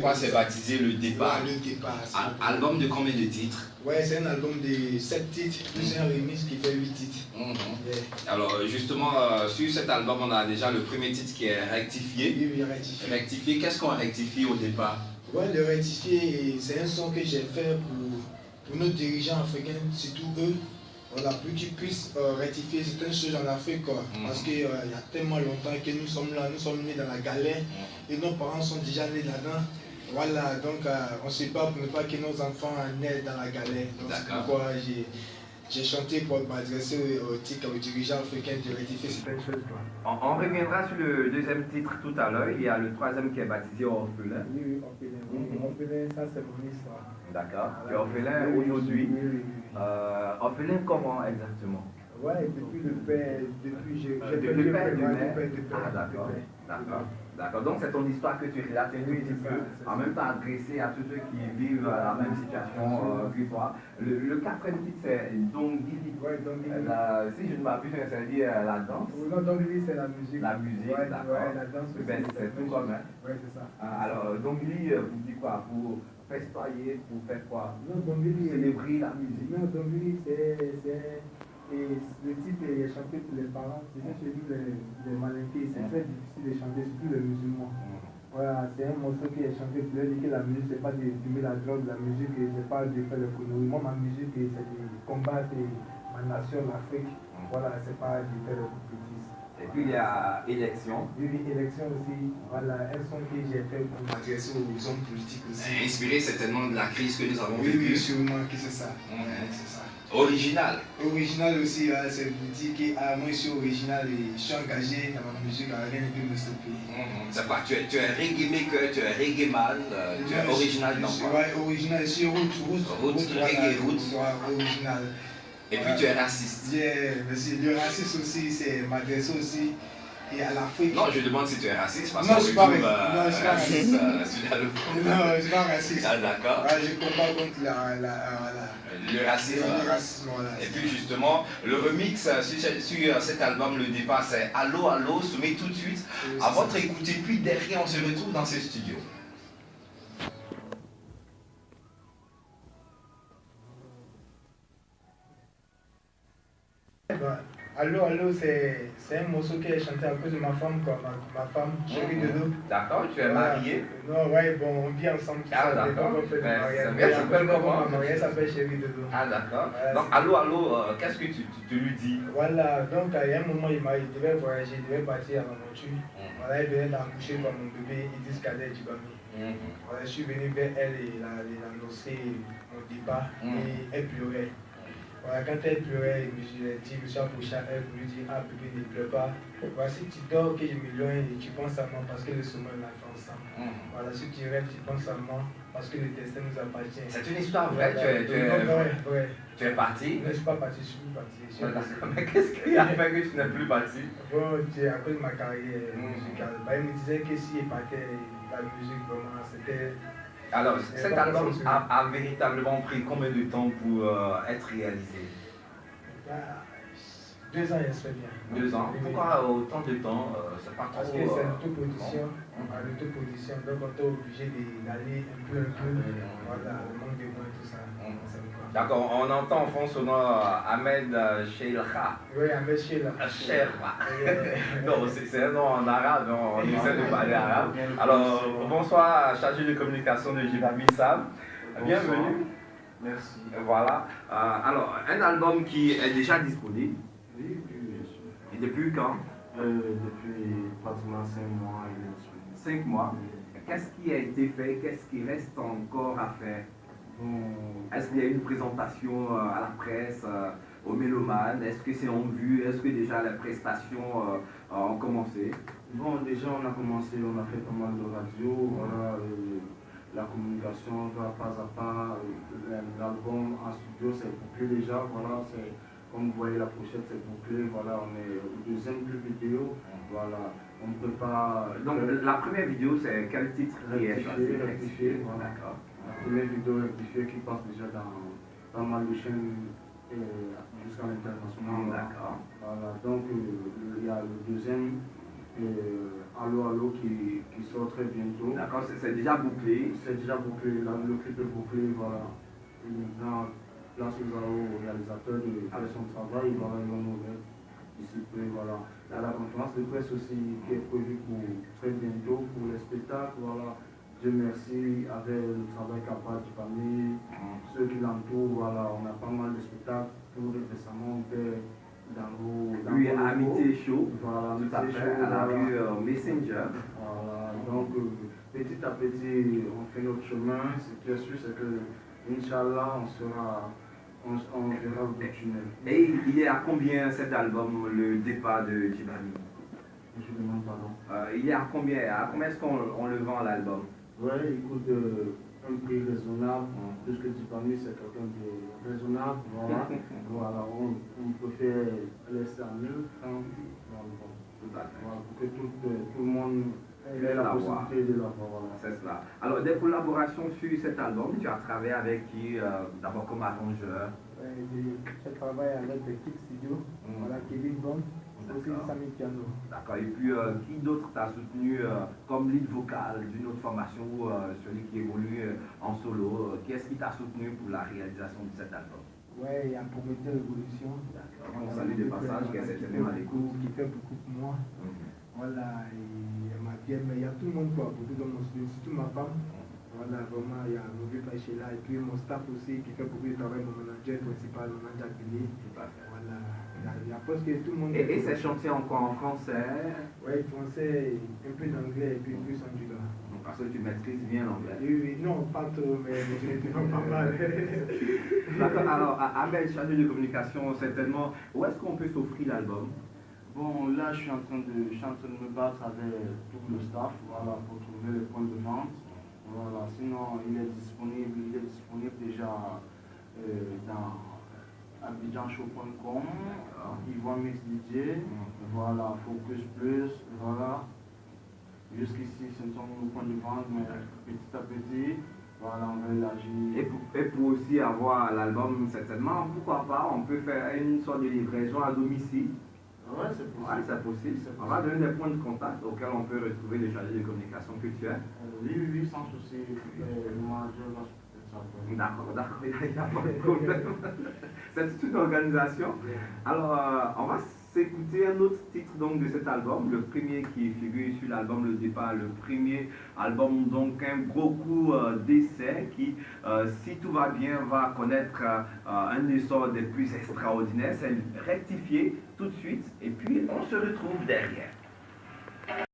départ, c'est baptisé Le Départ. Ouais, Le Départ. Album de combien de titres? Ouais, c'est un album de 7 titres, plus un remix qui fait 8 titres. Alors justement, sur cet album, on a déjà le premier titre qui est Rectifié. Oui, Rectifié. Rectifié, qu'est-ce qu'on a rectifié au départ? Ouais, le Rectifié, c'est un son que j'ai fait pour nos dirigeants africains, surtout eux. Voilà, pour qu'ils puissent rectifier certaines choses en Afrique, quoi. Parce qu'il y a tellement longtemps que nous sommes là, nous sommes nés dans la galère et nos parents sont déjà nés là-dedans. Voilà, donc on ne sait pas pour ne pas que nos enfants naissent dans la galère. Donc c'est pourquoi j'ai chanté pour m'adresser aux dirigeants africains de rectifier certaines choses. On reviendra sur le deuxième titre tout à l'heure. Il y a le troisième qui est baptisé Orphelin. Oui, Orphelin. Orphelin, ça c'est mon histoire. D'accord. Tu es orphelin aujourd'hui. Orphelin comment exactement? Ouais, depuis le père, depuis le père de mère. Ah d'accord, d'accord. D'accord, donc c'est ton histoire que tu relates un petit peu, en même temps adressée à tous ceux qui vivent la même situation que toi. Le quatrième titre c'est Dongili. Ouais, Dongili. Si je ne m'abuse, ça veut dire la danse. Non, Dongili c'est la musique. La musique, ouais, d'accord. Ouais, la danse aussi. C'est tout comme, hein. Ouais, c'est ça. Alors, Dongili, vous dites quoi? Pour festoyer, pour faire quoi? Non, Dongili. Célébrer la musique. Non, Dongili c'est... Et le titre est chanté pour les parents, c'est ça chez nous les malinqués, c'est très difficile de chanter, surtout les musulmans. Voilà, c'est un morceau qui est chanté pour leur dire que la musique c'est pas de fumer la drogue, la musique c'est pas de faire le conneries. Moi ma musique c'est de combattre ma nation, l'Afrique. Voilà, c'est pas de faire le bêtises. Et puis il y a Élection. Oui, Élection aussi, voilà, un son que j'ai fait pour m'adresser aux hommes politiques aussi. Inspiré certainement de la crise que nous avons vécue. Oui, sûrement que c'est ça. C'est ça. Original. Original aussi, c'est pour dire que moi je suis original et je suis engagé dans ma musique, rien ne peut me stopper. C'est quoi? Tu es reggae maker, tu es reggae man, tu es original dans quoi? Ouais, original, je suis route, reggae route. Original. Et puis tu es raciste. Merci. Le racisme aussi, c'est m'adresser aussi et à l'Afrique. Non, je demande si tu es raciste parce non, qu'on je suis pas raciste. Non, je suis pas raciste. Non, je suis pas raciste. Ah, d'accord. Je combats contre le racisme. Le racisme, voilà. Et puis justement, le remix sur cet album, Le Départ, c'est Allo Allo, soumet tout de suite à votre écoute. Et puis derrière, on se retrouve dans ce studio. Allo Allo, c'est un morceau qui est chanté à cause de ma femme, quoi. Ma femme, Chérie Dodo. D'accord, tu es marié? Non, ouais, bon, on vit ensemble. Ah, d'accord. Elle s'appelle comment? Elle s'appelle Chérie Dodo. Ah, d'accord. Donc, Allo Allo, qu'est-ce que tu lui dis? Voilà, donc à un moment, il devait voyager, il devait partir à ma voiture. Voilà, il venait d'accoucher par mon bébé, Idriss Kader Djibami. Voilà, je suis venu vers elle et l'annoncer mon départ et elle pleurait. Voilà, quand elle pleurait, je lui ai dit, je me suis approché à elle pour lui dire, ah bébé, ne pleure pas. Voilà, si tu dors, que je m'éloigne et tu penses à moi parce que le sommeil on a fait ensemble. Voilà, si tu rêves, tu penses à moi parce que le destin nous appartient. C'est une histoire vraie, tu es parti? Non, je ne suis pas parti, je suis plus parti. Mais qu'est-ce qui a fait que tu n'es plus parti? Bon, c'est à cause de ma carrière musicale. Bah, il me disait que s'il partait, la musique, vraiment, c'était... Alors, cet album a véritablement pris combien de temps pour être réalisé? 2 ans, j'espère bien. 2 ans? Pourquoi autant de temps? C'est pas trop... Parce que c'est l'autoproduction. L'autoproduction, donc on est obligé d'aller un peu. Voilà, le manque de moyens, tout ça. D'accord, on entend en fond sonore Ahmed Sheilha. Oui, Ahmed Sheilha. Non, c'est un nom en arabe, on essaie de parler arabe. Alors, bonsoir, chargé de communication de Djibami Sam. Bienvenue. Merci. Voilà. Alors, un album qui est déjà disponible. Oui, bien sûr. Et depuis quand? Depuis pratiquement 5 mois. 5 mois. Qu'est-ce qui a été fait? Qu'est-ce qui reste encore à faire? Est-ce qu'il y a une présentation à la presse, aux mélomanes? Est-ce que c'est en vue? Est-ce que déjà les prestations ont commencé? Bon, déjà on a commencé, on a fait pas mal de radio, voilà, la communication va pas à pas, l'album en studio c'est bouclé déjà, voilà, comme vous voyez la pochette c'est bouclé, voilà, on est au deuxième clip vidéo, voilà, on ne peut pas... Donc la première vidéo c'est quel titre? Rectifié, voilà. D'accord. La première vidéo rectifiée qui passe déjà dans pas mal de chaînes jusqu'à l'international. D'accord. Voilà, donc il y a le deuxième Allo Allo qui sort très bientôt. D'accord, c'est déjà bouclé. C'est déjà bouclé, le clip est bouclé, voilà. Et maintenant, place au réalisateur de faire son travail, voilà, ils vont nous mettre ici peu, voilà. Il y a la conférence de presse aussi qui est prévue pour très bientôt pour les spectacles, voilà. Dieu merci, avec le travail capable du famille, ceux qui l'entourent, voilà, on a pas mal de spectacles. Tout récemment, on fait Oui, Amitié Show, voilà, tout à fait, à la rue Messenger. Voilà, donc petit à petit, on fait notre chemin. Ce qui est sûr, c'est que, Inch'Allah, on verra le bout du tunnel. Et il est à combien cet album, le départ de Djibami? Je demande pardon. Il est à combien est-ce qu'on le vend l'album? Ouais, il coûte un prix raisonnable. Plus que Djibami, c'est quelqu'un de raisonnable. Voilà, voilà on préfère laisser à 1000 francs. Voilà, pour que tout le monde ait la possibilité de l'avoir. Voilà. C'est cela. Alors, des collaborations sur cet album, tu as travaillé avec qui, d'abord comme arrangeur? Je travaille avec l'équipe studio, voilà, Kevin Bond, aussi Samy Piano. D'accord, et puis qui d'autre t'a soutenu comme lead vocal d'une autre formation ou celui qui évolue en solo? Qui est-ce qui t'a soutenu pour la réalisation de cet album? Ouais, il y a Prometteur Révolution. D'accord, on salue des passages qui est certainement à l'écoute. Qui fait beaucoup pour moi. Voilà, et ma pierre, mais il y a tout le monde pour apporter dans mon studio, surtout ma femme. Voilà, vraiment, il y a Mauvais Pachela, et puis mon staff aussi qui fait beaucoup de travail, mon manager principal, mon manager Billy. Voilà, il y a presque tout le monde. Et c'est chanté encore en français? Oui, français, un peu d'anglais, et puis plus en du gars. Parce que tu maîtrises bien l'anglais. Oui, non, pas trop, mais je n'étais pas mal. D'accord, alors, Abel, chargé de communication, certainement, où est-ce qu'on peut s'offrir l'album? Bon, là, je suis en train de me battre avec tout le staff, voilà, pour trouver les points de vente. Voilà, sinon, il est disponible déjà dans abidjanshow.com, Yvonne Mix DJ, voilà, Focus Plus, voilà. Jusqu'ici, ce sont nos points de vente, mais petit à petit, voilà, on va élargir. Et pour aussi avoir l'album, certainement, pourquoi pas, on peut faire une sorte de livraison à domicile. Ouais, c'est possible. Ouais, c'est possible. On va donner des points de contact auxquels on peut retrouver les chargés de communication que tu es. Oui, sans souci. Le manager va s'occuper de ça. D'accord, il n'y a pas de problème. C'est toute une organisation. Alors, on va s'écouter un autre titre donc, de cet album, le premier qui figure sur l'album Le Départ, le premier album, donc un gros coup d'essai qui, si tout va bien, va connaître un essor des plus extraordinaires. C'est rectifié tout de suite et puis on se retrouve derrière.